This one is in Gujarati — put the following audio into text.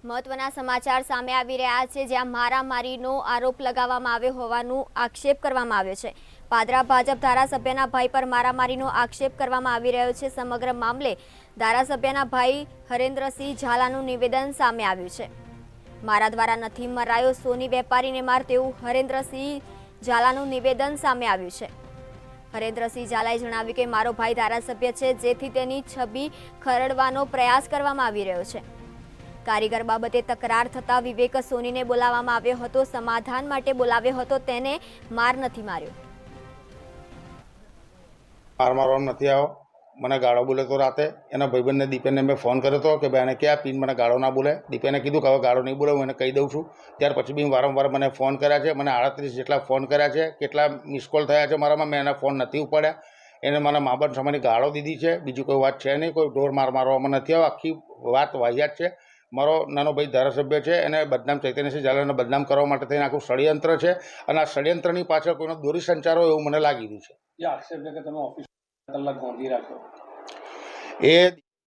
મહત્વના સમાચાર સામે આવી રહ્યા છે, જ્યાં મારામારીનો આરોપ લગાવવામાં આવ્યો હોવાનું આક્ષેપ કરવામાં આવ્યો છે। પાદરા ભાજપ ધારાસભ્યના ભાઈ પર મારામારીનો આક્ષેપ કરવામાં આવી રહ્યો છે। સમગ્ર મામલે ધારાસભ્યના ભાઈ હરેન્દ્રસિંહ ઝાલાનું નિવેદન સામે આવ્યું છે। મારા દ્વારા નથી મરાયો સોની વેપારીને માર તેવું હરેન્દ્રસિંહ ઝાલાનું નિવેદન સામે આવ્યું છે। હરેન્દ્રસિંહ ઝાલાએ જણાવ્યું કે મારો ભાઈ ધારાસભ્ય છે, જેથી તેની છબી ખરડવાનો પ્રયાસ કરવામાં આવી રહ્યો છે। કારીગર બાબતે તકરાર થતા વિવેક સોનીને બોલાવવામાં આવ્યો હતો, સમાધાન માટે બોલાવ્યો હતો, તેને માર નથી માર્યો। માર મારવામાં નથી આવ્યો, મને ગાળો બોલે તો રાતે એના ભાઈબંધને દીપેનને મેં ફોન કર્યો હતો કે ભાઈ એને ક્યાં પીન મને ગાળો ના બોલે। દીપેને કીધું કે હવે ગાળો નહીં બોલે, હું એને કહી દઉં છું। ત્યાર પછી બી વારંવાર મને ફોન કર્યા છે, મને 38 જેટલા ફોન કર્યા છે, કેટલા મિસ કોલ થયા છે મારામાં, મેં એના ફોન નથી ઉપાડ્યા। એને મને મા બાપ સામેની ગાળો દીધી છે, બીજી કોઈ વાત છે નહીં, કોઈ ઢોર માર મારવામાં નથી આવ્યો। આખી વાત વાહિયાત છે। મારો નાનો ભાઈ ધારાસભ્ય છે, એને બદનામ ચૈતન્યસિંહ ઝાલાને બદનામ કરવા માટે થઈને આખું ષડયંત્ર છે, અને આ ષડયંત્રની પાછળ કોઈનો દોરી સંચારો એવું મને લાગી રહ્યું છે। આક્ષેપ છે કે તમે ઓફિસ કલાક ગોંધી રાખો એ